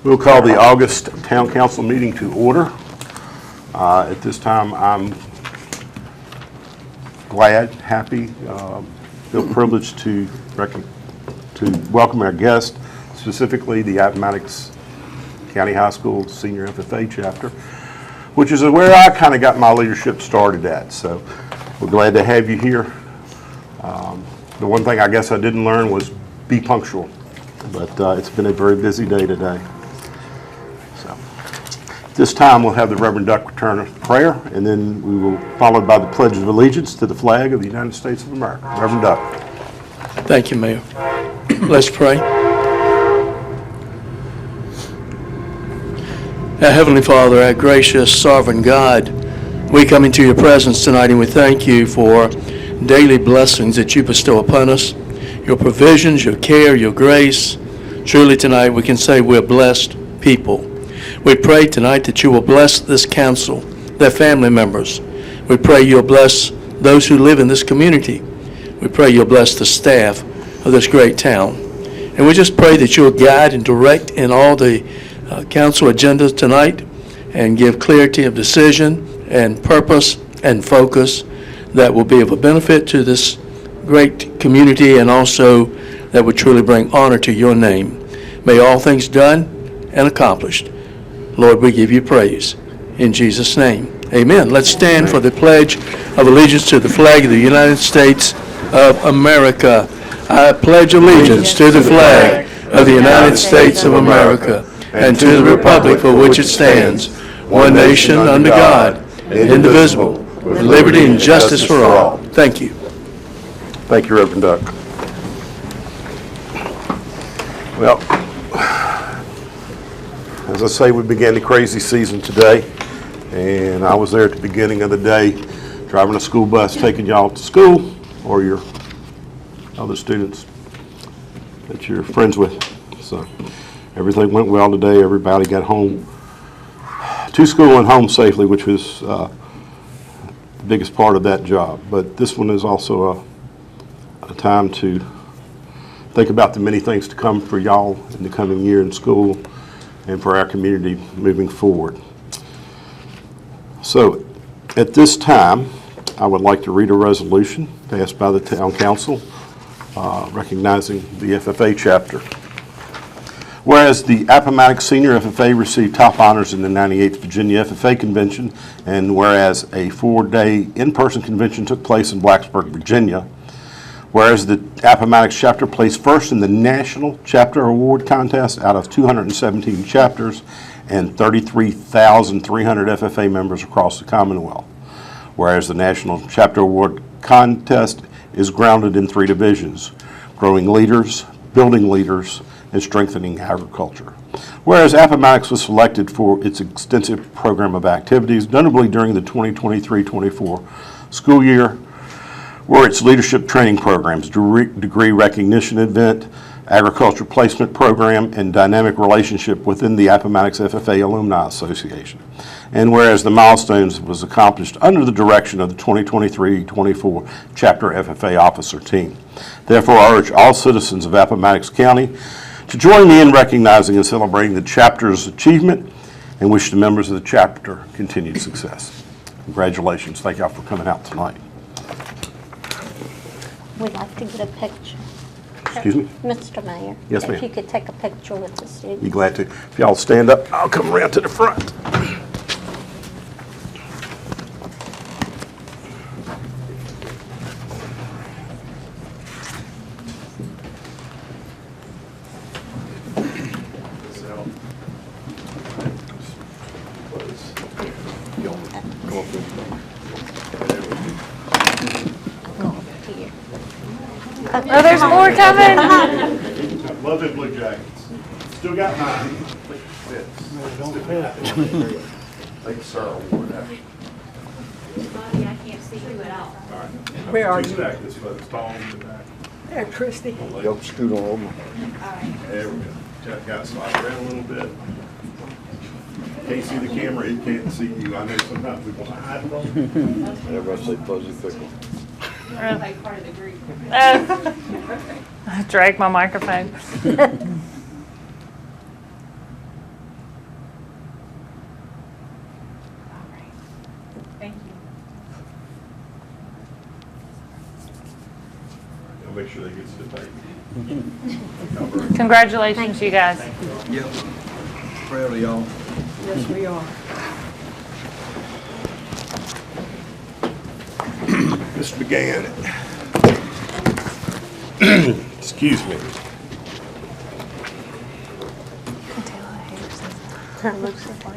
We'll call the August Town Council meeting to order. At this time, I'm glad, happy, feel privileged to welcome our guest, specifically the Appomattox County High School Senior FFA chapter, which is where I kind of got my leadership started at. So we're glad to have you here. The one thing I guess I didn't learn was be punctual, but it's been a very busy day today. So this time we'll have the Reverend Duck return a prayer, and then we will follow by the Pledge of Allegiance to the flag of the United States of America. Reverend Duck. Thank you, Mayor. Let's pray. Our Heavenly Father, our gracious, sovereign God, we come into your presence tonight and we thank you for daily blessings that you bestow upon us, your provisions, your care, your grace. Truly tonight we can say we're blessed people. We pray tonight that you will bless this council, their family members. We pray you'll bless those who live in this community. We pray you'll bless the staff of this great town. And we just pray that you'll guide and direct in all the council agendas tonight and give clarity of decision and purpose and focus that will be of a benefit to this great community and also that would truly bring honor to your name. May all things done and accomplished. Lord, we give you praise. In Jesus' name, amen. Let's stand for the Pledge of Allegiance to the flag of the United States of America. I pledge allegiance to the flag of the United States of America and to the republic for which it stands, one nation under God, indivisible, with liberty and justice for all. Thank you. Thank you, Reverend Duck. Well, as I say, we began the crazy season today, and I was there at the beginning of the day, driving a school bus, taking y'all to school, or your other students that you're friends with. So everything went well today. Everybody got home to school and home safely, which was the biggest part of that job. But this one is also a time to think about the many things to come for y'all in the coming year in school and for our community moving forward. So at this time, I would like to read a resolution passed by the Town Council recognizing the FFA chapter. Whereas the Appomattox Senior FFA received top honors in the 98th Virginia FFA Convention, and whereas a 4-day in-person convention took place in Blacksburg, Virginia, whereas the Appomattox chapter placed first in the National Chapter Award Contest out of 217 chapters and 33,300 FFA members across the Commonwealth. Whereas the National Chapter Award Contest is grounded in 3 divisions: growing leaders, building leaders, and strengthening agriculture. Whereas Appomattox was selected for its extensive program of activities, notably during the 2023-24 school year, were its leadership training programs, degree recognition event, agriculture placement program, and dynamic relationship within the Appomattox FFA Alumni Association. And whereas the milestones was accomplished under the direction of the 2023-24 Chapter FFA Officer Team. Therefore, I urge all citizens of Appomattox County to join me in recognizing and celebrating the chapter's achievement and wish the members of the chapter continued success. Congratulations. Thank y'all for coming out tonight. We'd like to get a picture. Excuse me? Mr. Mayor. Yes, ma'am. If you could take a picture with the students. Be glad to. If y'all stand up, I'll come around to the front. Oh, there's more coming. I love them blue jackets. Still got mine. Don't fit. Thank Sarah Award, actually. I can't see you at all. All right. Where are you? Back this way, it's tall in the back. There, Christy. Y'all scoot on over. There we go. Jack got slide around a little bit. Can't see the camera, it can't see you. I know sometimes we want to hide them. Everybody say fuzzy pickle. Part of the group. I dragged my microphone. make sure they get to the table. Congratulations, you guys. Yep. Proud of y'all. Yes, we are. Mr. McGann. Excuse me.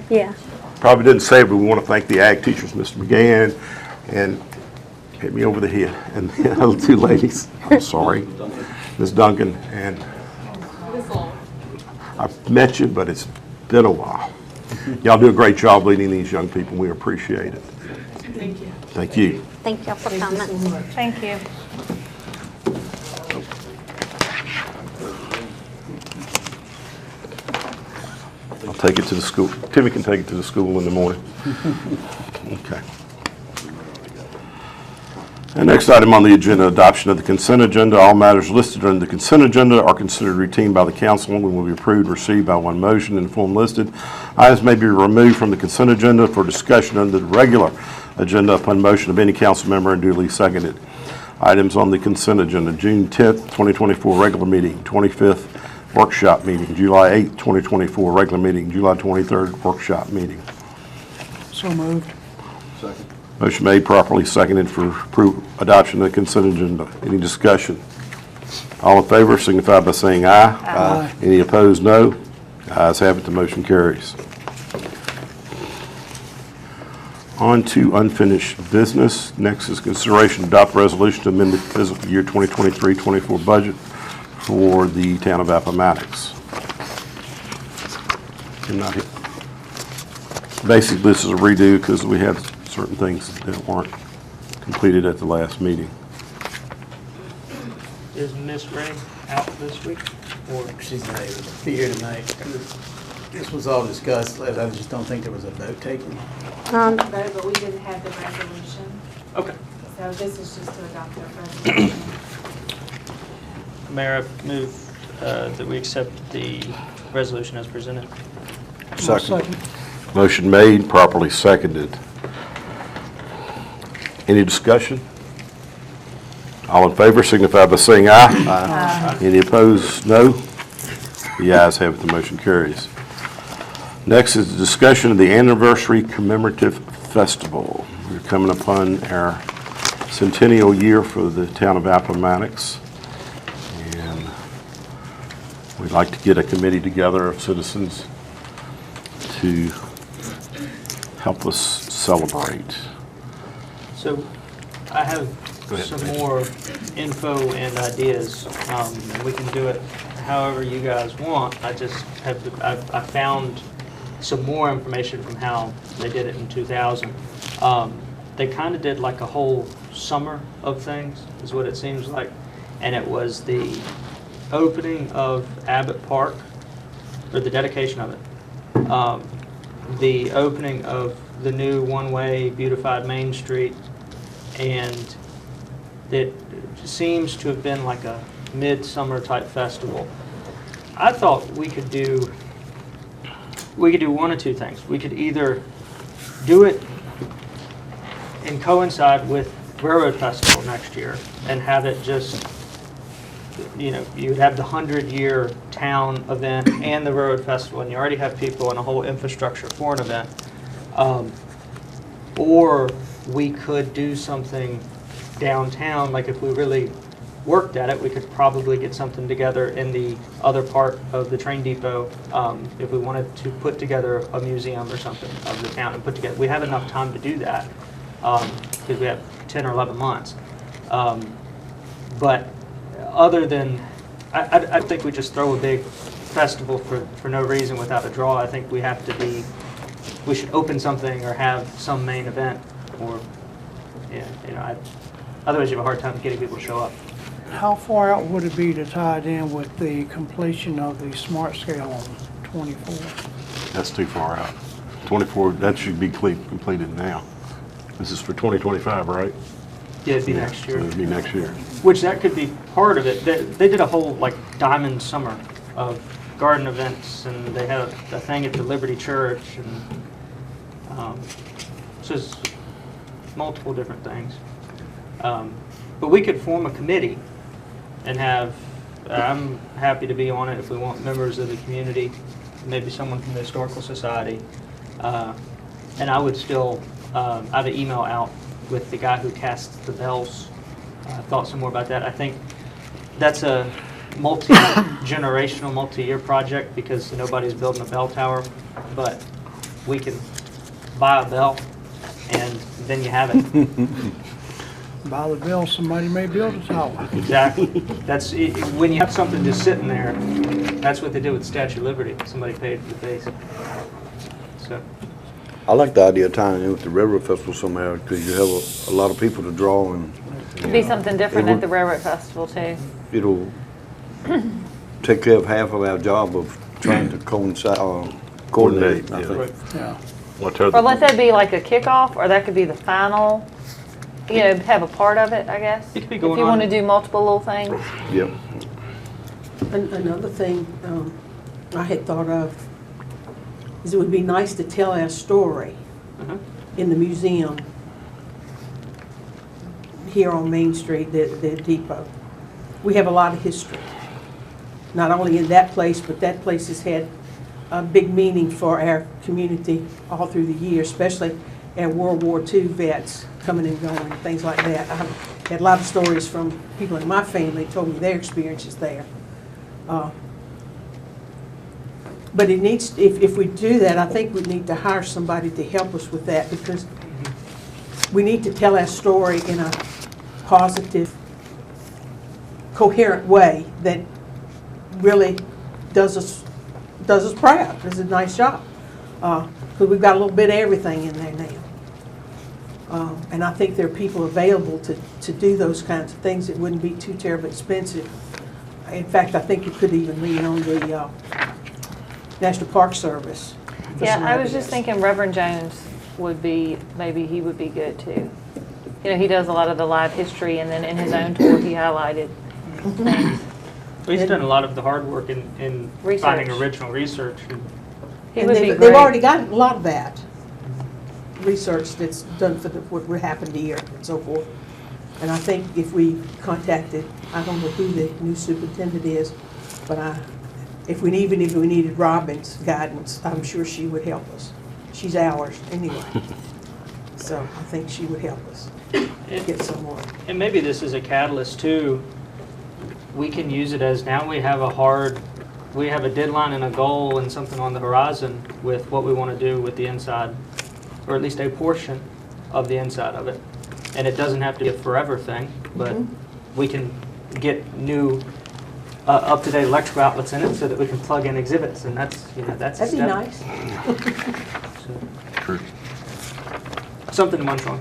Yeah. Probably didn't say it, but we want to thank the ag teachers, Mr. McGann, and hit me over the head, and the other two ladies, I'm sorry, Ms. Duncan, and I've met you, but it's been a while. Y'all do a great job leading these young people. We appreciate it. Thank you. Thank you. Thank y'all for coming. Thank you. I'll take it to the school. Timmy can take it to the school in the morning. Okay. And next item on the agenda, adoption of the consent agenda. All matters listed on the consent agenda are considered routine by the council and will be approved and received by one motion in the form listed. Items may be removed from the consent agenda for discussion under the regular agenda upon motion of any council member and duly seconded. Items on the consent agenda: June 10th, 2024 regular meeting, 25th workshop meeting, July 8th, 2024 regular meeting, July 23rd workshop meeting. So moved. Second. Motion made, properly seconded for adoption of the consent agenda. Any discussion? All in favor signify by saying aye. Aye. Any opposed, no. Ayes have it, the motion carries. On to unfinished business. Next is consideration to adopt a resolution to amend the fiscal year 2023-24 budget for the town of Appomattox. Basically, this is a redo because we had certain things that weren't completed at the last meeting. Is Miss Ray out this week? Or She's not able to be here tonight. This was all discussed, I just don't think there was a vote taken. Um, No, but we didn't have the resolution, okay, so this is just to adopt the resolution. Mayor, I move that we accept the resolution as presented. Second. Motion made, properly seconded. Any discussion? All in favor signify by saying aye. Aye. Any opposed, no. The ayes have it, the motion carries. Next is the discussion of the anniversary commemorative festival. We're coming upon our centennial year for the town of Appomattox, and we'd like to get a committee together of citizens to help us celebrate. So I have Go ahead, some Rachel. more info and ideas, and we can do it however you guys want. I just have, I found some more information from how they did it in 2000. They kind of did like a whole summer of things, is what it seems like. And it was the opening of Abbott Park, or the dedication of it. The opening of the new one-way beautified Main Street, and it seems to have been like a midsummer type festival. I thought we could do one of two things. We could either do it and coincide with Railroad Festival next year and have it just, you know, you would have the 100-year town event and the Railroad Festival, and you already have people and a whole infrastructure for an event. Or we could do something downtown, like if we really worked at it, we could probably get something together in the other part of the train depot, if we wanted to put together a museum or something of the town and put together. We have enough time to do that, because we have 10 or 11 months. But other than, I think we just throw a big festival for no reason without a draw. I think we have to be, we should open something or have some main event, or, yeah, you know, otherwise you have a hard time getting people to show up. How far out would it be to tie it in with the completion of the smart scale on 24? That's too far out. 24, that should be completed now. This is for 2025, right? Yeah, it'd be next So year. it'd be next year. Which that could be part of it. They did a whole like diamond summer of garden events, and they had a thing at the Liberty Church, and so it's multiple different things. But we could form a committee and have, I'm happy to be on it if we want members of the community, maybe someone from the Historical Society. And I would still, I have an email out with the guy who casts the bells. I thought some more about that. I think that's a multi-generational, multi-year project because nobody's building a bell tower, but we can buy a bell and then you have it. By the bill, somebody may build a tower. Exactly. That's, when you have something just sitting there, that's what they did with Statue of Liberty. Somebody paid for the base. So, I like the idea of tying in with the Railroad Festival somehow, because you have a lot of people to draw, and Could be something different It at would- the Railroad Festival too. it'll take care of half of our job of trying to coordinate, I think. Yeah. Or let that be like a kickoff, or that could be the final, you know, have a part of it, I guess. It could be If going you want to on. do multiple little things. Yep. Another thing I had thought of is it would be nice to tell our story in the museum here on Main Street, the depot. We have a lot of history, not only in that place, but that place has had a big meaning for our community all through the years, especially our World War II vets coming and going, things like that. I've had a lot of stories from people in my family told me their experiences there. But it needs, if we do that, I think we need to hire somebody to help us with that, because we need to tell our story in a positive, coherent way that really does us proud. Does a nice job, because we've got a little bit of everything in there now. And I think there are people available to do those kinds of things. It wouldn't be too terribly expensive. In fact, I think it could even lean on the National Park Service. for Yeah, some I was just ideas. thinking Reverend Jones would be, maybe he would be good too. You know, he does a lot of the live history, and then in his own tour, he highlighted things. He's done a lot of the hard work in Research. finding original research. He And would be they've great. already got a lot of that research that's done for what happened here and so forth. And I think if we contacted, I don't know who the new superintendent is, but if we needed Robin's guidance, I'm sure she would help us. She's ours anyway. So I think she would help us get someone. And maybe this is a catalyst too. We can use it as, now we have a deadline and a goal and something on the horizon with what we want to do with the inside, or at least a portion of the inside of it. And it doesn't have to be a forever thing, but we can get new up-to-date electrical outlets in it so that we can plug in exhibits, and that's, you know, that's a That'd be step. nice. So, True. something to munch on.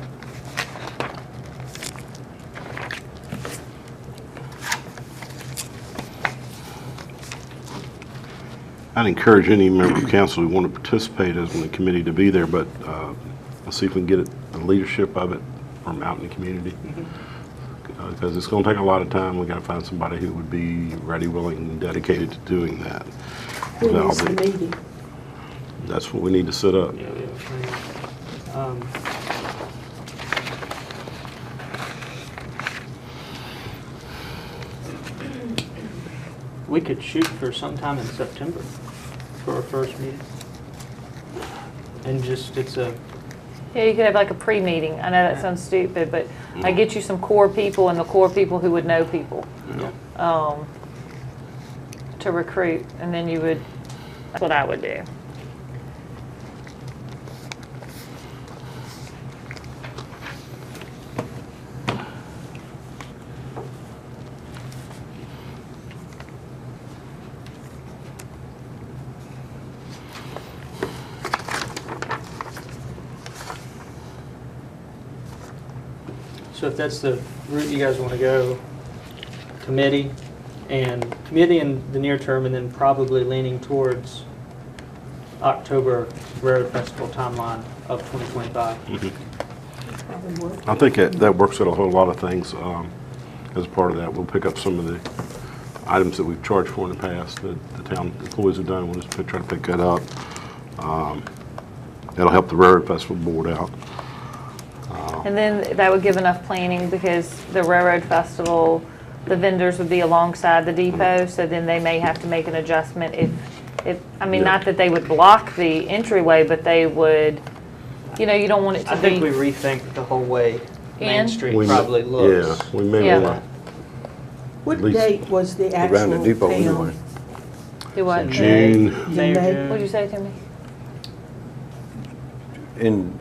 I'd encourage any member of council who want to participate as on the committee to be there, but let's see if we can get the leadership of it from out in the community. Because it's going to take a lot of time. We got to find somebody who would be ready, willing, and dedicated to doing that. Who That'll needs the be- meeting? That's what we need to set up. Yeah, we have a training. We could shoot for sometime in September for our first meeting. And just, it's a, Yeah, you could have like a pre-meeting. I know that sounds stupid, but I get you some core people and the core people who would know people to recruit, and then you would, that's what I would do. so if that's the route you guys want to go, committee in the near term, and then probably leaning towards October Railroad Festival timeline of 2025. Probably work. I think that works out a whole lot of things. As part of that, we'll pick up some of the items that we've charged for in the past that the town employees have done. We'll just try to pick that up. That'll help the Railroad Festival board out. And then that would give enough planning, because the Railroad Festival the vendors would be alongside the depot, so then they may have to make an adjustment if, I mean, Yeah. not that they would block the entryway, but they would, you know, you don't want it to I think we be, rethink the whole way Main In? Street We may- probably looks. Yeah, we may Yeah. want What At least date was the Around the actual depot Pam? anyway. do what? June, May or May. June. What'd you say to me?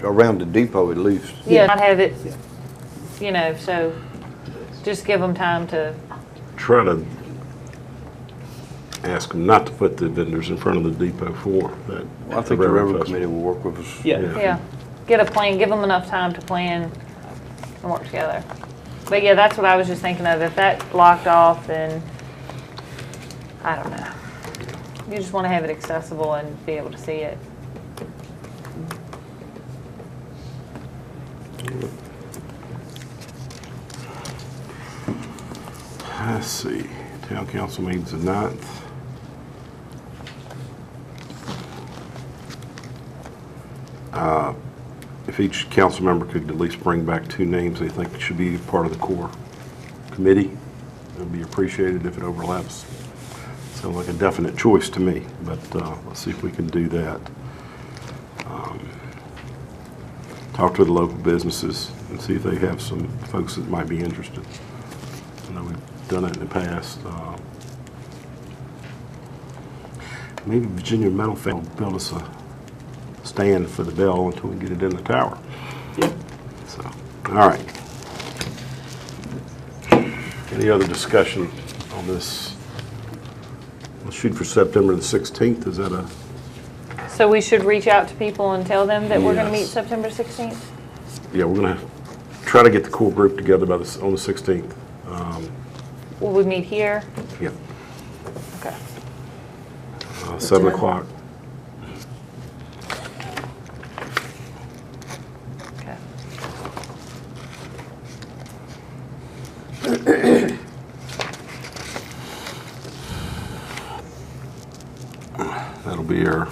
Around the depot at least. Yeah, not have it, you know, so just give them time to, try to ask them not to put the vendors in front of the depot for that. I think the railroad committee will work with us. Yeah. yeah, get a plan, give them enough time to plan and work together. But yeah, that's what I was just thinking of. If that's blocked off, then, I don't know. You just want to have it accessible and be able to see it. Let's see, town council meetings the 9th. If each council member could at least bring back 2 names they think should be part of the core committee, it would be appreciated if it overlaps. Sounds like a definite choice to me, but let's see if we can do that. Talk to the local businesses and see if they have some folks that might be interested. I know we've done it in the past. Maybe Virginia Metal Fail build us a stand for the bell until we get it in the tower. Yeah. So, all right. Any other discussion on this? We'll shoot for September the 16th. Is that a, So we should reach out to people and tell them that we're going to meet Yes. September 16th? yeah, we're going to try to get the core group together on the 16th. Will we meet here? Yeah, Okay. 7 o'clock. Okay. That'll be our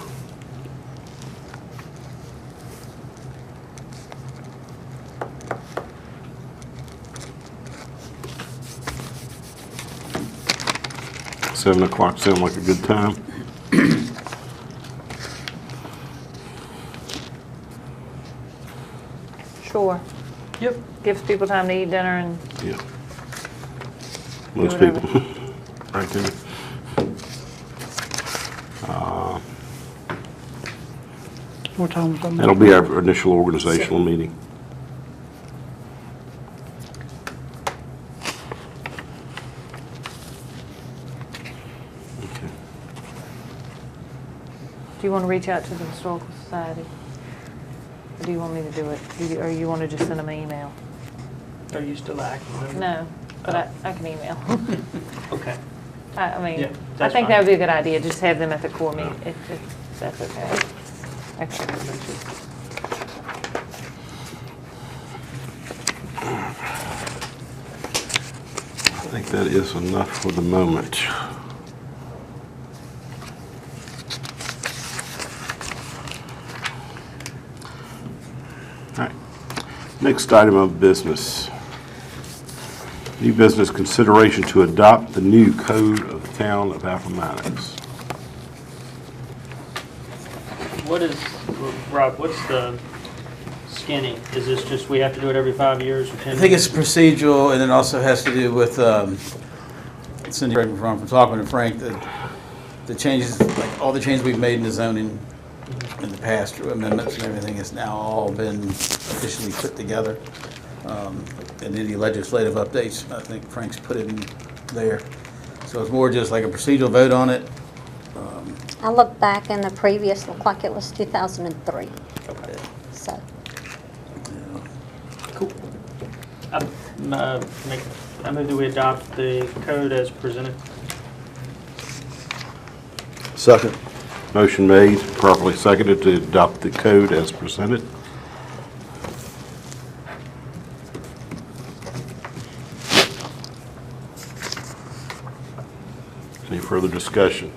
Seven o'clock sound like a good time? Sure. Yep. Gives people time to eat dinner and, Yeah. Most whatever. people, right there. What time was that? That'll be our initial organizational meeting. Okay. do you want to reach out to the Historical Society? Or do you want me to do it? Or you want to just send them an email? Are you still active? No, but I can email. Okay. I mean, Yeah, I that's think fine. that would be a good idea, just have them at the core meeting, if that's okay. Okay. I think that is enough for the moment. All right. Next item of business. New business consideration to adopt the new code of the town of Appomattox. What is, Rob, what's the skinny? Is this just, we have to do it every 5 years or 10 I years? think it's procedural, and it also has to do with, Cindy, correct me if I'm wrong, from talking to Frank, the changes, like all the changes we've made in the zoning in the past, through amendments and everything, has now all been officially put together. And any legislative updates, I think Frank's put it in there. So it's more just like a procedural vote on it. I looked back and the previous looked like it was 2003, Okay. so. Cool. I move that we adopt the code as presented. Second. Motion made, properly seconded to adopt the code as presented. Any further discussion?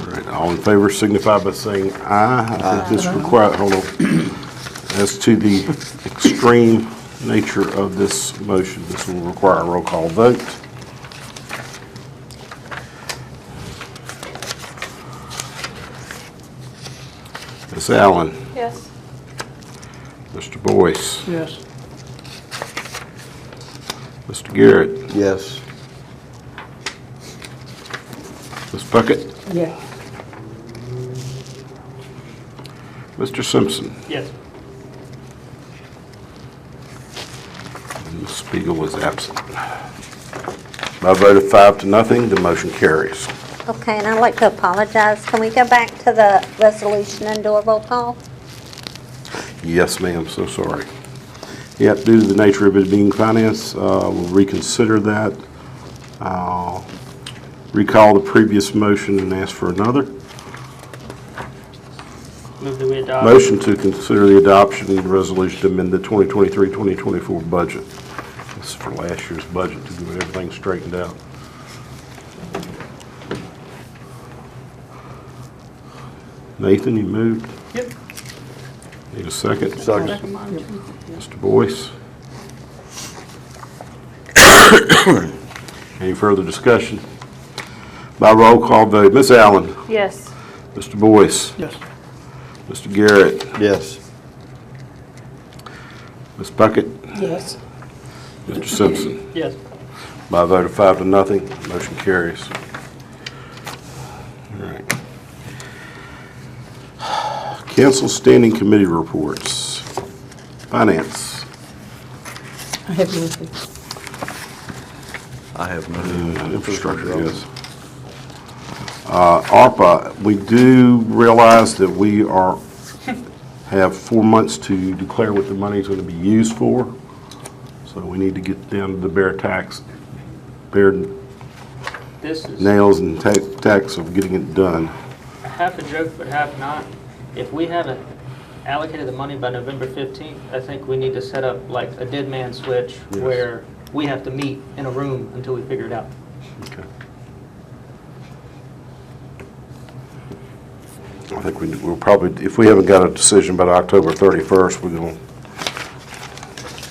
All right, all in favor signify by saying aye. I think this requires, hold on. As to the extreme nature of this motion, this will require a roll call vote. Ms. Allen, Yes. Mr. Boyce, Yes. Mr. Garrett, Yes. Ms. Puckett, Yeah. Mr. Simpson, Yes. and Ms. Spiegel is absent. By a vote of 5-0, the motion carries. Okay, and I'd like to apologize. Can we go back to the resolution and do a roll call? Yes, ma'am, so sorry. Yeah, due to the nature of it being finance, we'll reconsider that. I'll recall the previous motion and ask for another. Move that we adopt. Motion to consider the adoption of the resolution to amend the 2023-2024 budget. This is for last year's budget to get everything straightened out. Nathan, you moved? Yep. Need a second? Second. Mr. Boyce? Any further discussion? By roll call vote, Ms. Allen? Yes. Mr. Boyce? Yes. Mr. Garrett? Yes. Ms. Puckett? Yes. Mr. Simpson? Yes. By a vote of 5-0, motion carries. All right. Council standing committee reports. Finance. I have nothing. I have no. Infrastructure, yes. ARPA, we do realize that we have 4 months to declare what the money is going to be used for. So we need to get down to the bare This is nails and tacks of getting it done. half a joke, but half not. If we haven't allocated the money by November 15th, I think we need to set up like a dead man switch Yes. where we have to meet in a room until we figure it out. Okay. I think we'll probably, if we haven't got a decision by October 31st, we're going to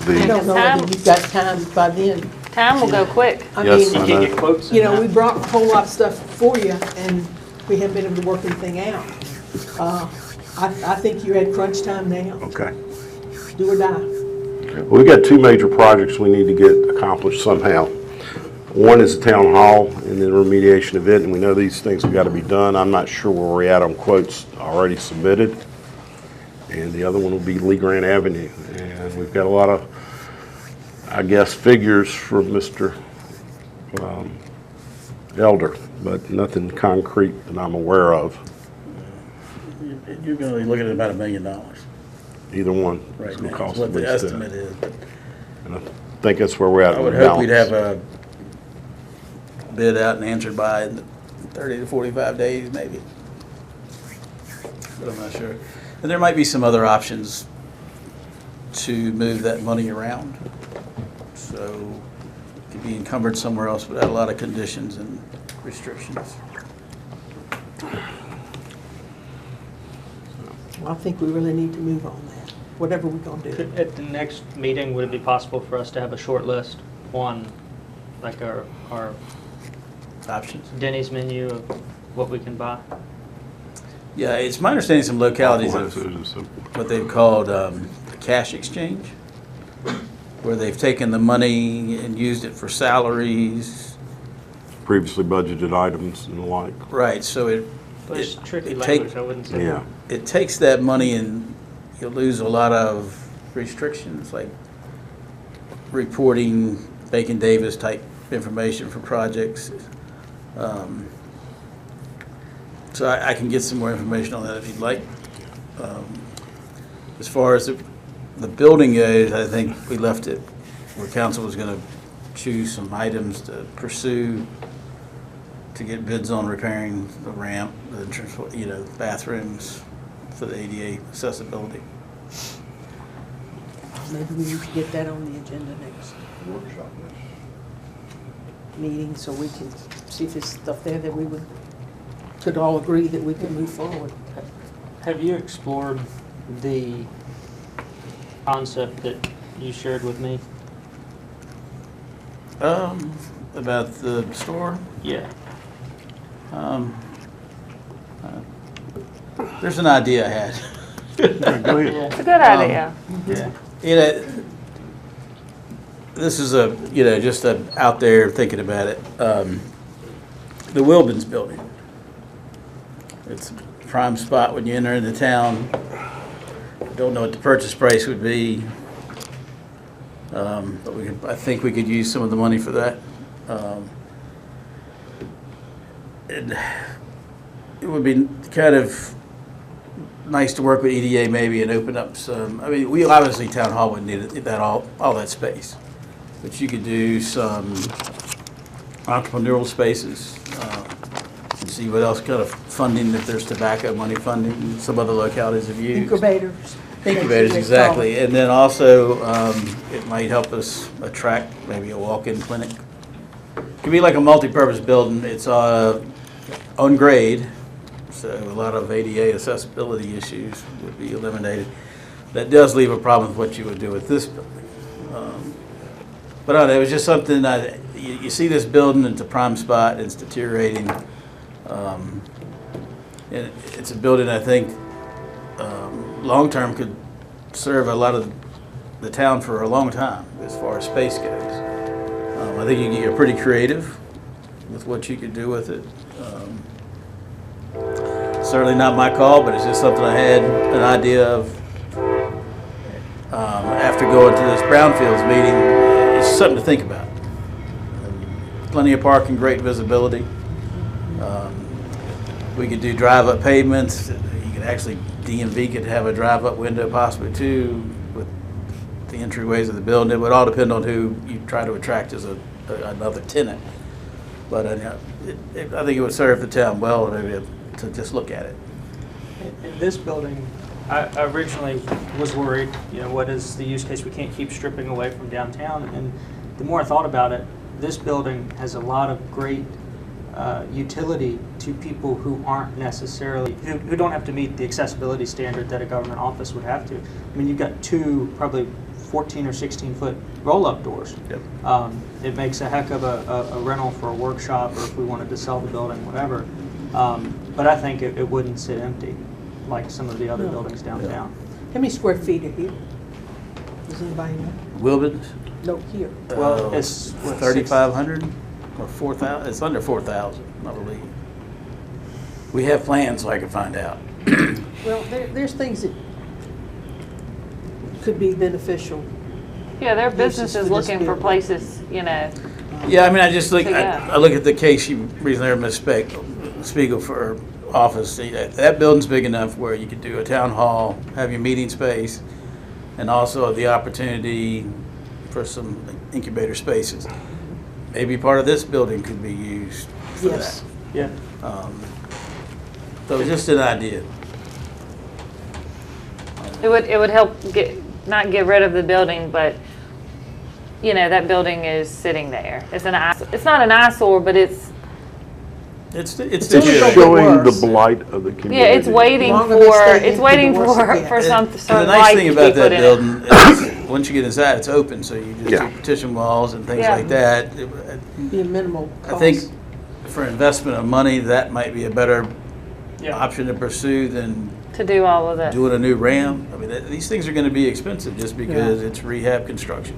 I be, don't know whether you've got time by then. Time will go quick. I Yes, mean, I You can't get quotes. you and know, we that. brought a whole lot of stuff for you, and we haven't been able to work anything out. I think you're at crunch time now, okay. do or die. Well, we've got 2 major projects we need to get accomplished somehow. One is the town hall and then remediation of it, and we know these things have got to be done. I'm not sure where we're at on quotes already submitted. And the other one will be Lee Grant Avenue. And we've got a lot of, I guess, figures from Mr. Elder, but nothing concrete that I'm aware of. You're going to be looking at about $1 million Either one. It's right gonna now, cost is what at the least that. estimate is. But And I think that's where we're at. I would with hope we'd balance. have a bid out and answered by 30 to 45 days, maybe. But I'm not sure. And there might be some other options to move that money around. So it could be encumbered somewhere else without a lot of conditions and restrictions. I think we really need to move on that, whatever we're gonna do. At the next meeting, would it be possible for us to have a short list on, like our Options? Denny's menu of what we can buy? Yeah, it's my understanding some localities have So, what they've called a cash exchange, where they've taken the money and used it for salaries. previously budgeted items and the like. Right, so But it's tricky it language, I wouldn't say. Yeah. it takes that money and you'll lose a lot of restrictions, like reporting Bacon Davis type information for projects. So I can get some more information on that if you'd like. As far as the building goes, I think we left it where council was going to choose some items to pursue to get bids on repairing the ramp, the entrance, bathrooms for the ADA accessibility. Maybe we need to get that on the agenda next meeting, so we can see if there's stuff there that we could all agree that we can move forward. Have you explored the concept that you shared with me? About the store, Yeah. there's an idea I had. Go ahead. Yeah. It's a good idea. Yeah. You know, this is just out there thinking about it. The Wilbins building. It's a prime spot when you enter into town. Don't know what the purchase price would be. But I think we could use some of the money for that. It would be kind of nice to work with EDA maybe and open up some, I mean, we obviously Town Hall wouldn't need all that space. But you could do some entrepreneurial spaces, and see what else kind of funding, if there's tobacco money funding, some other localities have used. Incubators. Incubators, exactly. And then also, it might help us attract maybe a walk-in clinic. It could be like a multi-purpose building. It's on grade, so a lot of ADA accessibility issues would be eliminated. That does leave a problem with what you would do with this building. But I don't know, it was just something you see this building, it's a prime spot, it's deteriorating. And it's a building I think long-term could serve a lot of the town for a long time as far as space goes. I think you can get pretty creative with what you could do with it. Certainly not my call, but it's just something I had an idea of after going to this Brownfields meeting. It's something to think about. Plenty of parking, great visibility. We could do drive-up pavements. You could actually, DMV could have a drive-up window possibly too, with the entryways of the building. It would all depend on who you try to attract as another tenant. But I think it would serve the town well maybe to just look at it. In this building, I originally was worried, what is the use case? We can't keep stripping away from downtown. And the more I thought about it, this building has a lot of great utility to people who aren't necessarily, who don't have to meet the accessibility standard that a government office would have to. I mean, you've got two probably 14 or 16 foot roll-up doors. Yep. It makes a heck of a rental for a workshop, or if we wanted to sell the building, whatever. But I think it wouldn't sit empty like some of the other buildings downtown. How many square feet are here? Does anybody know? Wilbins? No, here. Well, it's what, 3,500 or 4,000. It's under 4,000, I believe. We have plans, so I can find out. Well, there's things that could be beneficial. Yeah, there are Uses businesses for this looking for building. places, Yeah, I mean, I just look. So, yeah. I look at the case you recently heard Ms. Spiegel for office. That building's big enough where you could do a town hall, have your meeting space, and also the opportunity for some incubator spaces. Maybe part of this building could be used for Yes. Yeah. that. So it's just an idea. it would help not get rid of the building, but that building is sitting there. It's not an eyesore, but it's It's only the Showing the worse. blight of the community. yeah, it's waiting Longer they for stay it's empty, waiting the worse it for gets. some the some nice light thing to about be put that in it. building is once you get inside, it's open, so you just Yeah. do partition walls and things Yeah. like that. Be a minimal cost. I think for investment of money, that might be a better Yeah. option to pursue than To do all of this. doing a new ramp. I mean, these things are going to be expensive just because it's rehab construction.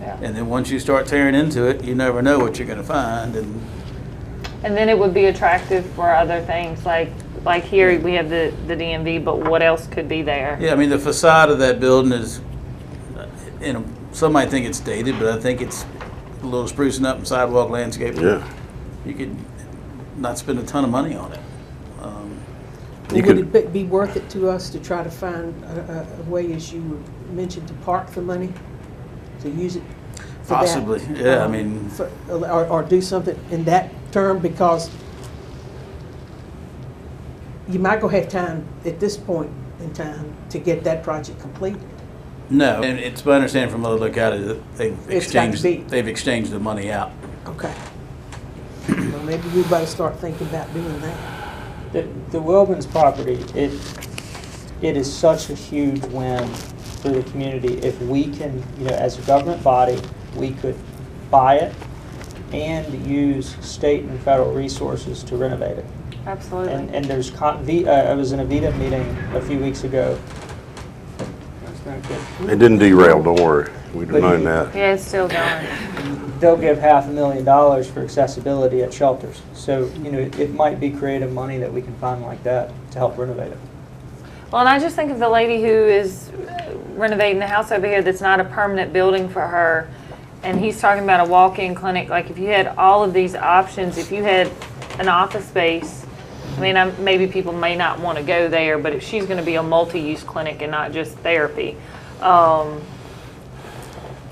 Yeah. And then once you start tearing into it, you never know what you're going to find. And then it would be attractive for other things, like here we have the DMV, but what else could be there? Yeah, I mean, the facade of that building is, some might think it's dated, but I think it's a little sprucing up and sidewalk landscaping. Yeah. You could not spend a ton of money on it. You Would it be worth it to us to try to find a way, as you mentioned, to park the money, to use it for that? Possibly, yeah, I mean, Or do something in that term, because you might go have time at this point in time to get that project completed. no. And it's my understanding from other localities that It's got to be. they've exchanged the money out. Okay. Well, maybe we better start thinking about doing that. The Wilbins property, it is such a huge win for the community if we can, as a government body, we could buy it and use state and federal resources to renovate it. Absolutely. And there's, I was in a VEDA meeting a few weeks ago. That's not good. It didn't derail, don't worry. We've known that. Yeah, it's still going. They'll give $500,000 for accessibility at shelters. So, it might be creative money that we can find like that to help renovate it. Well, and I just think of the lady who is renovating the house over here that's not a permanent building for her, and he's talking about a walk-in clinic. Like, if you had all of these options, if you had an office space, I mean, maybe people may not want to go there, but if she's going to be a multi-use clinic and not just therapy,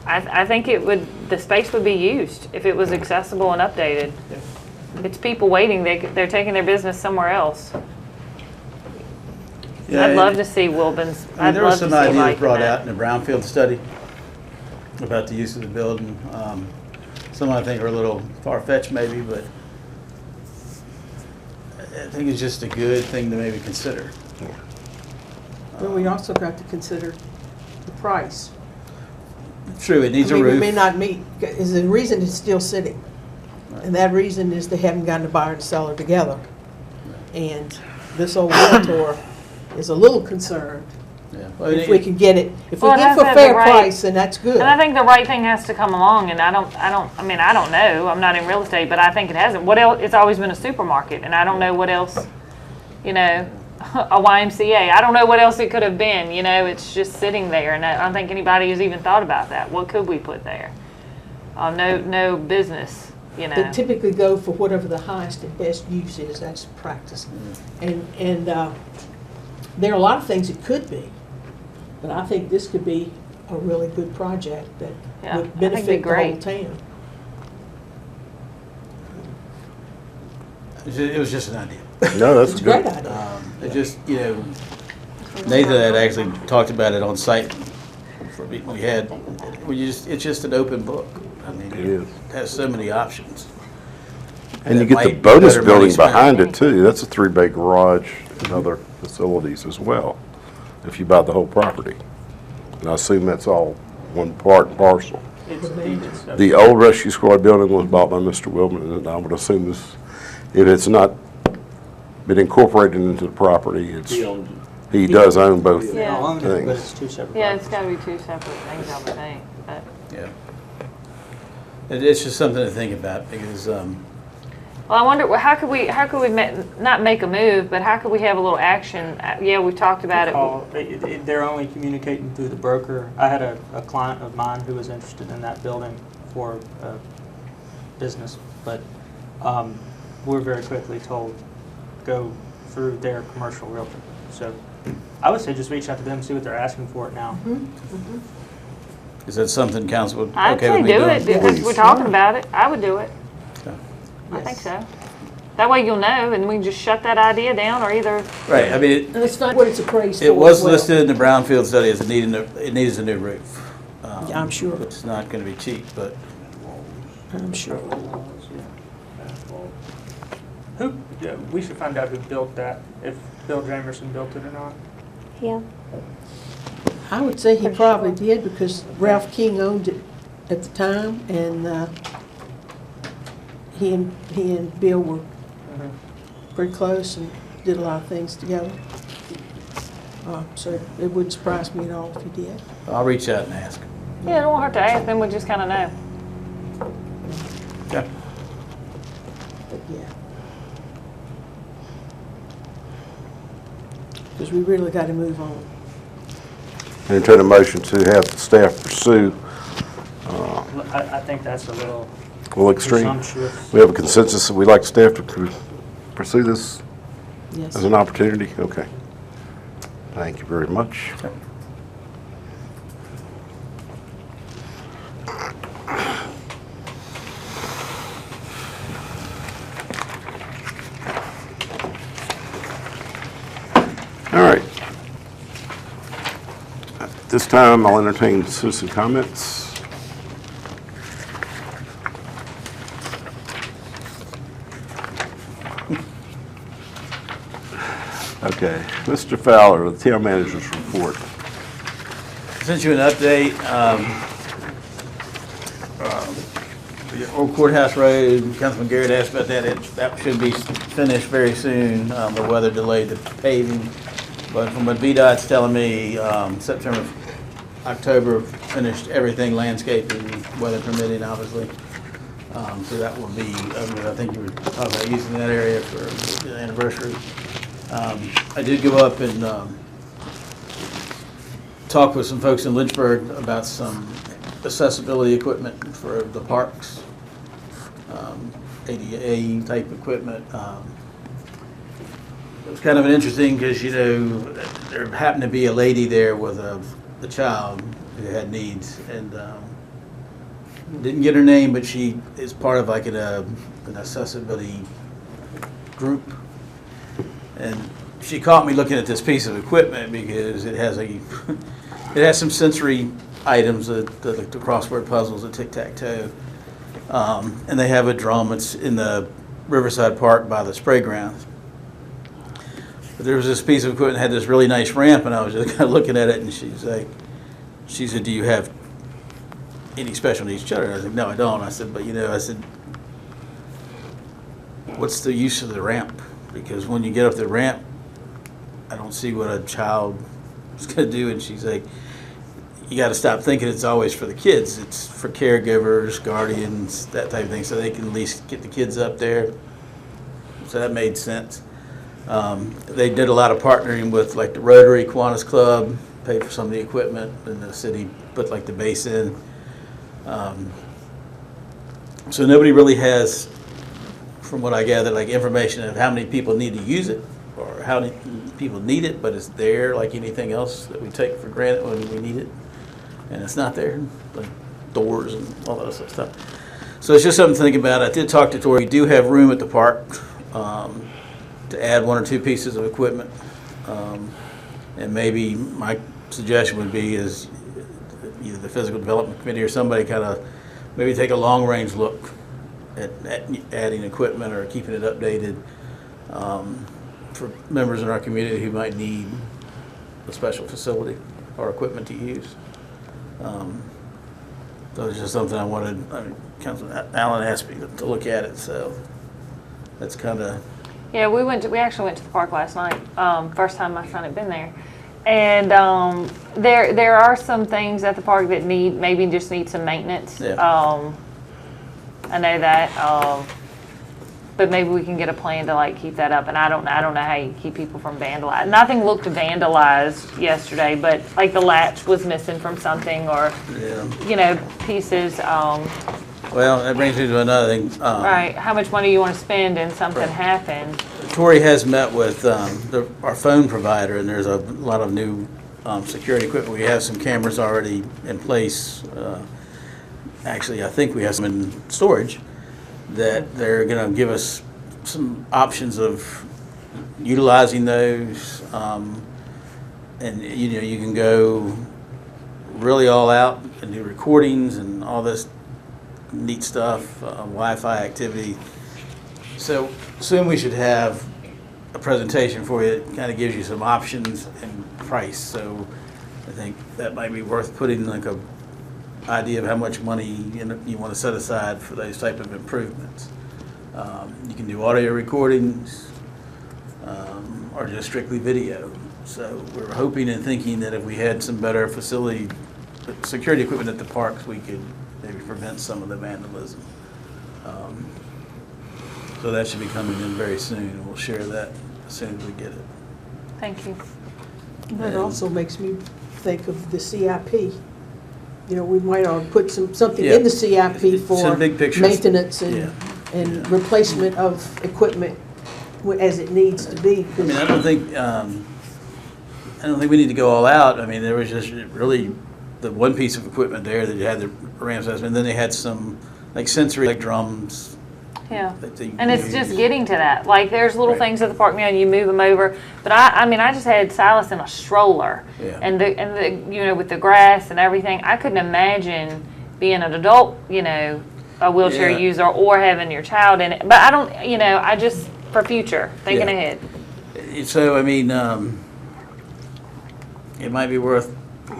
I think the space would be used if it was accessible and updated. It's people waiting, they're taking their business somewhere else. Yeah, I'd love to see Wilburn's. I mean, there were some ideas like brought that. out in the brownfield study about the use of the building. Some I think are a little far-fetched maybe, but I think it's just a good thing to maybe consider. But we also got to consider the price. True, it needs I a mean, roof. it may not meet, is the reason it's still sitting. And that reason is they haven't gotten a buyer and seller together. And this old realtor is a little concerned. Yeah. Well, If we can get it, if we Well, it get has for to a have the fair right- price, then that's good. And I think the right thing has to come along, and I don't know, I'm not in real estate, but I think it hasn't. What else, it's always been a supermarket, and I don't know what else, a YMCA, I don't know what else it could have been, it's just sitting there, and I don't think anybody has even thought about that. What could we put there? No business, They typically go for whatever the highest and best use is, that's practice. And there are a lot of things it could be, but I think this could be a really good project that Yeah, would I think it'd be benefit the whole great. town. It was just an idea. No, that's It's a good. great idea. It just, Nathan had actually talked about it on site for a meeting we had. It's just an open book. I mean, It is. it has so many options. And you that get the might be bonus better money building spent. behind it too. That's a 3-bay garage and other facilities as well, if you buy the whole property. And I assume that's all one part and parcel. It's deeded stuff. The old rescue squad building was bought by Mr. Wilman, and I would assume this, if it's not been incorporated into the property, he does own both They all own it, but things. it's two separate Yeah, it's properties. gotta be two separate things, I would think, but. Yeah. It's just something to think about because, Well, I wonder, how could we not make a move, but how could we have a little action? Yeah, we talked about it. They're only communicating through the broker. I had a client of mine who was interested in that building for a business, but we're very quickly told, go through their commercial realtor. So I would say just reach out to them, see what they're asking for it now. is that something council would, I'd okay say with me do doing? it, because we're talking about it. I would do it. Okay. I think so. That way you'll know, and we can just shut that idea down, or either, Right, I mean, And it's not what it's appraised for. it was as well. listed in the brownfield study as it needs a new roof. Yeah, I'm sure. It's not gonna be cheap, but I'm sure. We should find out who built that, if Bill Jamerson built it or not. Yeah. I would say he probably did because Ralph King owned it at the time, and he and Bill were pretty close and did a lot of things together. So it wouldn't surprise me at all if he did. I'll reach out and ask. yeah, it don't hurt to ask, then we just kind of know. Okay. But yeah. Because we really got to move on. Entertain a motion to have the staff pursue I think that's a little extreme. presumptuous. We have a consensus that we'd like staff to pursue this Yes. as an opportunity? Okay. Thank you very much. All right. At this time, I'll entertain citizen comments. Okay, Mr. Fowler, the town manager's report. Sent you an update. The old courthouse road, Councilman Garrett asked about that. That should be finished very soon. The weather delayed the paving, but from what VDOT's telling me, September, October, finished everything, landscaping, weather permitting, obviously. So that will be, I think you were talking about using that area for the anniversary. I did go up and talk with some folks in Lynchburg about some accessibility equipment for the parks, ADA type equipment. It was kind of an interesting because, you know, there happened to be a lady there with a child who had needs, and didn't get her name, but she is part of like an accessibility group. And she caught me looking at this piece of equipment because it has it has some sensory items, the crossword puzzles, the tic-tac-toe, and they have a drum. It's in the Riverside Park by the spray grounds. But there was this piece of equipment that had this really nice ramp, and I was just kind of looking at it, and she said, "Do you have any special needs children?" I was like, "No, I don't." I said, "But what's the use of the ramp? Because when you get up the ramp, I don't see what a child is going to do." And she's like, "You got to stop thinking it's always for the kids. It's for caregivers, guardians, that type of thing, so they can at least get the kids up there." So that made sense. They did a lot of partnering with like the Rotary Kiwanis Club, paid for some of the equipment, and the city put like the base in. So nobody really has, from what I gather, like information of how many people need to use it or how many people need it, but it's there like anything else that we take for granted when we need it, and it's not there, like doors and all that stuff. So it's just something to think about. I did talk to Tori. We do have room at the park to add one or two pieces of equipment, and maybe my suggestion would be is either the physical development committee or somebody kind of maybe take a long range look at adding equipment or keeping it updated for members in our community who might need a special facility or equipment to use. So it's just something I wanted. Councilman Allen asked me to look at it, so that's kind of. Yeah, we actually went to the park last night. First time my son had been there. And there are some things at the park that maybe just need some maintenance. Yeah. I know that, but maybe we can get a plan to like keep that up. And I don't know how you keep people from vandalizing. Nothing looked vandalized yesterday, but like the latch was missing from something, or pieces. Well, that brings me to another thing. Right. How much money you want to spend and something happened? Tori has met with our phone provider, and there's a lot of new security equipment. We have some cameras already in place. Actually, I think we have some in storage that they're going to give us some options of utilizing those. And you can go really all out and do recordings and all this neat stuff, Wi-Fi activity. So soon we should have a presentation for you. It kind of gives you some options and price. So I think that might be worth putting like a idea of how much money you want to set aside for those type of improvements. You can do audio recordings or just strictly video. So we're hoping and thinking that if we had some better facility, security equipment at the parks, we could maybe prevent some of the vandalism. So that should be coming in very soon, and we'll share that as soon as we get it. Thank you. That also makes me think of the CIP. We might ought to put something in the CIP for Some big pictures. maintenance and replacement of equipment as it needs to be. I mean, I don't think we need to go all out. I mean, there was just really the one piece of equipment there that you had the ramps, and then they had some like sensory like drums. Yeah, that they and it's use. just getting to that. Like, there's little Right. things at the park now, and you move them over. But I mean, I just had Silas in a stroller, Yeah. and the with the grass and everything. I couldn't imagine being an adult, a wheelchair Yeah. user, or having your child in it. But I don't, I just for future thinking Yeah. ahead. So, I mean, it might be worth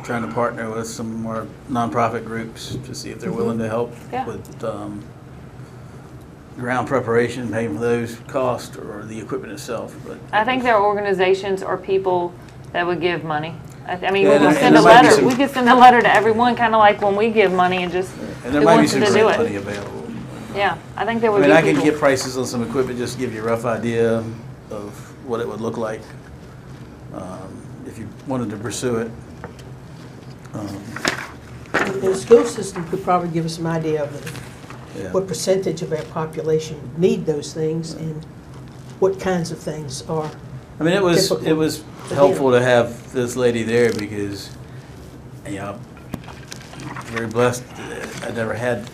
trying to partner with some more nonprofit groups to see if they're willing to help Yeah. with ground preparation, paying for those costs, or the equipment itself. But I think there are organizations or people that would give money. I mean, Yeah, we and could there- send a and there might be letter. some- We could send a letter to everyone, kind of like when we give money and just and there who might be wants some to do grant money it. available. Yeah, I think there I would mean, be I can people. get prices on some equipment, just to give you a rough idea of what it would look like if you wanted to pursue it. The school system could probably give us some idea of Yeah. what percentage of our population need those things and what kinds of things are. I mean, it was Difficult to helpful to have this lady there because, you know, very blessed. I never had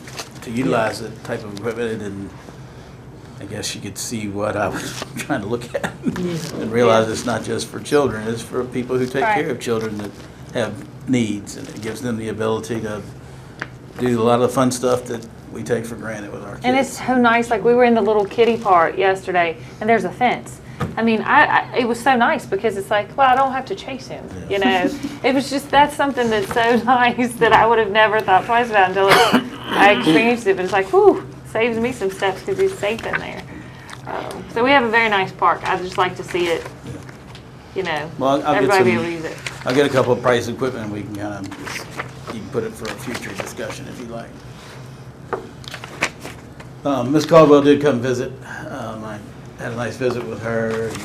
to utilize that type of equipment, and I guess she could see what I was trying to look at and realize it's not just for children, it's for people who take Right. care of children that have needs, and it gives them the ability to do a lot of the fun stuff that we take for granted with our kids. And it's so nice, like we were in the little kiddie part yesterday, and there's a fence. I mean, it was so nice because it's like, well, I don't have to chase him, you know? It was just, that's something that's so nice that I would have never thought twice about until I experienced it. But it's like, whew, saves me some steps because he's safe in there. So we have a very nice park. I'd just like to see it, you know, Well, I'll get everybody be some- able to use it. I'll get a couple of price equipment, and we can kind of, you can put it for a future discussion if you like. Ms. Caldwell did come visit. I had a nice visit with her, and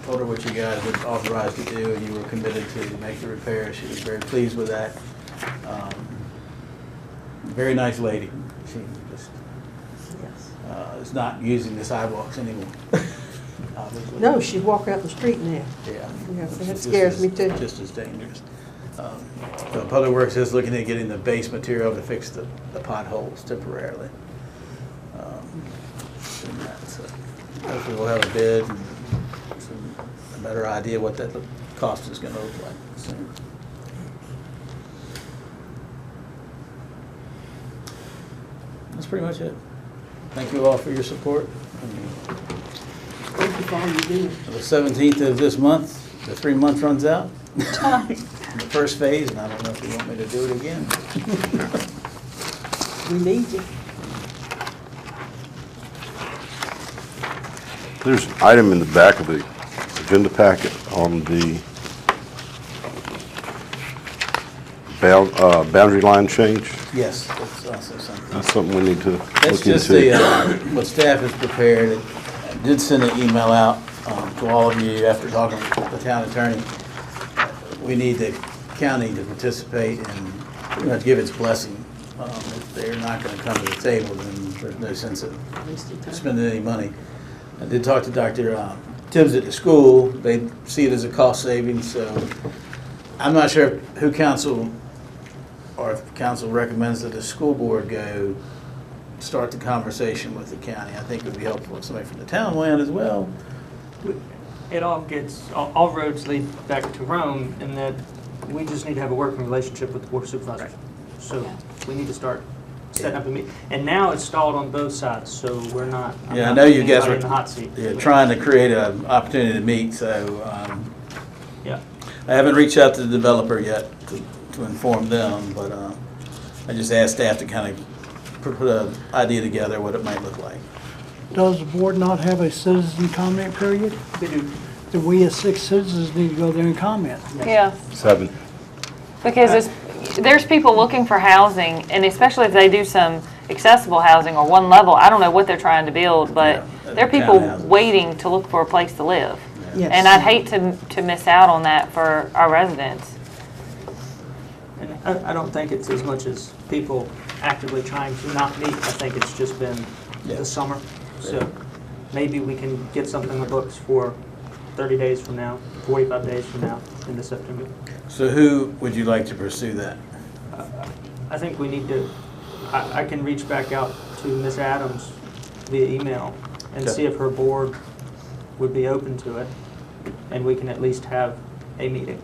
told her what you guys had authorized to do, and you were committed to make the repair. She was very pleased with that. Very nice lady. She just is not using the sidewalks anymore. Obviously. No, she'd walk out the street now. Yeah. Yeah, It's that just scares as- me too. Just as dangerous. So Public Works is looking at getting the base material to fix the potholes temporarily. And that, so hopefully we'll have a bid and a better idea what that cost is gonna look like soon. That's pretty much it. Thank you all for your support. Thank you for all you do. The 17th of this month, the 3 months runs out. The first phase, and I don't know if you want me to do it again. We need you. There's an item in the back of the agenda packet on the boundary line change. Yes, that's also something. That's something we need to That's look just into. what staff has prepared. I did send an email out to all of you after talking with the town attorney. We need the county to participate and pretty much give its blessing. If they're not going to come to the table, then there's no sense of spending any money. I did talk to Dr. Tibbs at the school. They see it as a cost savings, so I'm not sure who council, or if council recommends that the school board go start the conversation with the county. I think it would be helpful if somebody from the town went as well. It all gets, all roads lead back to Rome, in that we just need to have a working relationship with the board of supervisors. So we need to start setting up a meeting. And now it's stalled on both sides, so we're not, I'm Yeah, I not know you putting guys anybody were in the hot seat. trying to create an opportunity to meet, so Yeah. I haven't reached out to the developer yet to inform them, but I just asked staff to kind of put an idea together what it might look like. Does the board not have a citizen comment period? They do. Do we as 6 citizens need to go there and comment? Yeah. 7. Because there's people looking for housing, and especially if they do some accessible housing or one level, I don't know what they're trying to build, but Yeah, there are people townhouses. waiting to look for a place to live. Yes. And I'd hate to miss out on that for our residents. And I don't think it's as much as people actively trying to not meet. I think it's just been Yeah. the summer. So maybe we can get something on the books for 30 days from now, 45 days from now, into September. So who would you like to pursue that? I think we need to, I can reach back out to Ms. Adams via email and Okay. see if her board would be open to it, and we can at least have a meeting.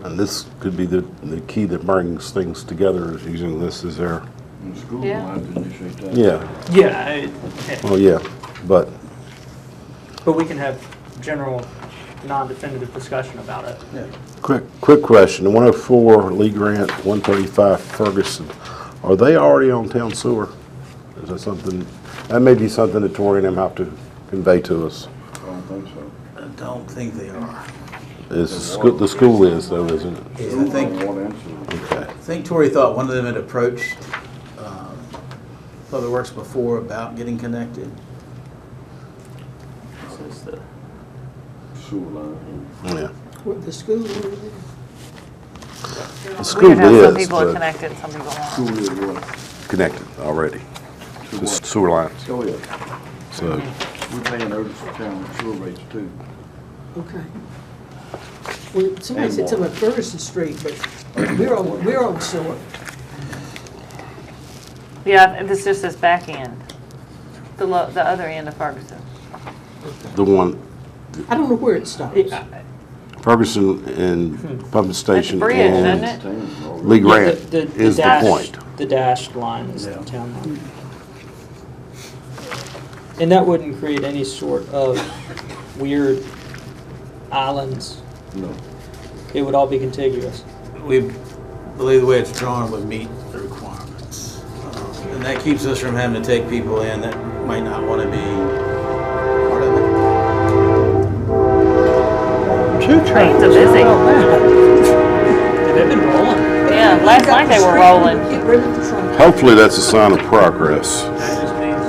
And this could be the key that brings things together, is using this as their, The school Yeah. will have to initiate that. yeah, Yeah, well, yeah, but but we can have general, non-definitive discussion about it. Quick question. The 104 Lee Grant, 135 Ferguson, are they already on town sewer? Is that something, that may be something that Tori and them have to convey to us. I don't think so. I don't think they are. The school is though, isn't it? I think, Okay. I think Tori thought one of them had approached Public Works before about getting connected. This is the Sewer line. Yeah. What, the school, The We school could have some is, people are but connected, and some people aren't. Sewer is what? connected already. The sewer lines. Oh, yeah. So, We're paying Otis Town sewer rates too. okay. Well, somebody said something about Ferguson Street, but we're on sewer. Yeah, this just this back end, the other end of Ferguson. the one, I don't know where it stops. Ferguson and Pumping Station bridge, isn't and it? Lee Grant Yeah, is the dash- point. The dashed line is the Yeah. town line. And that wouldn't create any sort of weird islands. No. It would all be contiguous. We believe the way it's drawn would meet the requirements. And that keeps us from having to take people in that might not want to be part of it. Trains are busy. They've been rolling. Yeah, last night they were rolling. Get rid of the trunk. Hopefully that's a sign of progress. That just means,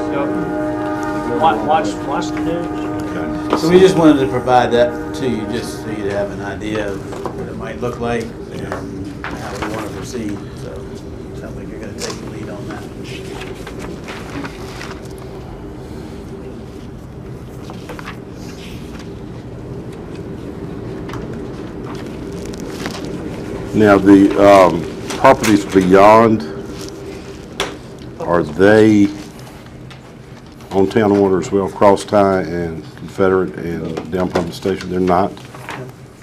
watch the news. So we just wanted to provide that to you, just so you'd have an idea of what it might look like and how we want to proceed. So it sounds like you're going to take the lead on that. Now, the properties beyond, are they on town water as well? Cross Tie and Confederate and down Pumping Station, they're not?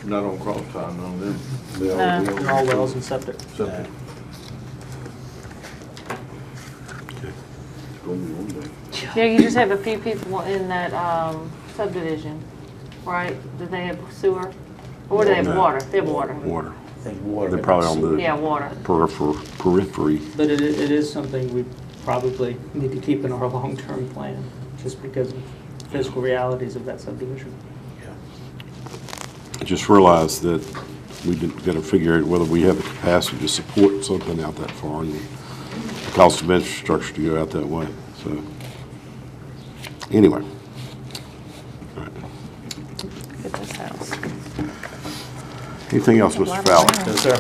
Not on cross tie, no, them. No. They're all wells and septic. Septic. It's gonna be one day. Yeah, you just have a few people in that subdivision, right? Do they have sewer? Or do they have No. water? They have water. Water. I think water. They're probably on the Yeah, water. periphery. But it is something we probably need to keep in our long-term plan, just because of physical realities of that subdivision. I just realized that we got to figure out whether we have the capacity to support something out that far and the cost of infrastructure to go out that way. So, anyway. All right. Get this house. Anything else, Mr. Fowler? Yes, sir.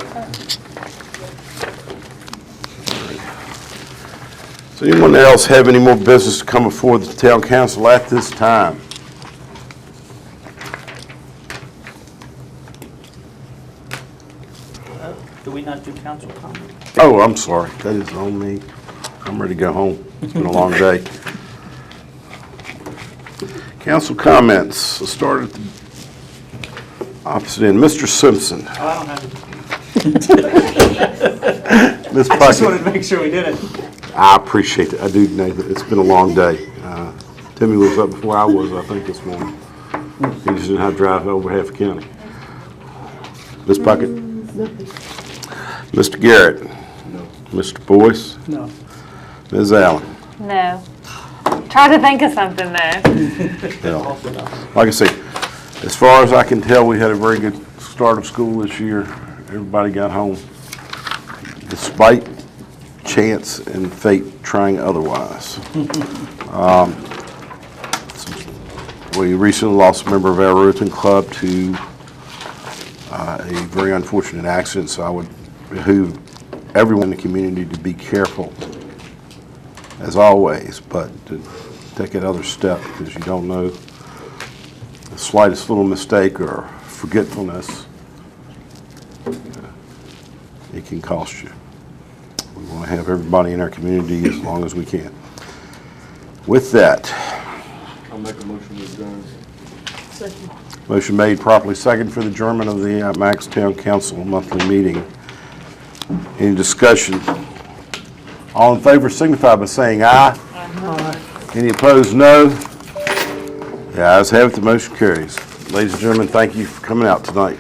Does anyone else have any more business to come before the town council at this time? Do we not do council comment? Oh, I'm sorry. That is on me. I'm ready to go home. It's been a long day. Council comments. Let's start at the opposite end. Mr. Simpson. Oh, I don't have it. Ms. I just wanted Puckett. to make sure we did it. I appreciate it. I do, Nathan. It's been a long day. Timmy was up before I was, I think, this morning. He just didn't have to drive over half the county. Ms. Puckett? Mr. Garrett? No. Mr. Boyce? No. Ms. Allen? No. Try to think of something though. Yeah. Like I say, as far as I can tell, we had a very good start of school this year. Everybody got home, despite chance and fate trying otherwise. We recently lost a member of our Rotary Club to a very unfortunate accident, so I would behoove everyone in the community to be careful, as always, but to take another step, because you don't know the slightest little mistake or forgetfulness, it can cost you. We want to have everybody in our community as long as we can. With that, I'll make a motion to adjourn. Second. motion made, properly second for the adjournment of the Appomattox Town Council monthly meeting. Any discussion? All in favor signify by saying aye. Any opposed, no. The ayes have it, the motion carries. Ladies and gentlemen, thank you for coming out tonight.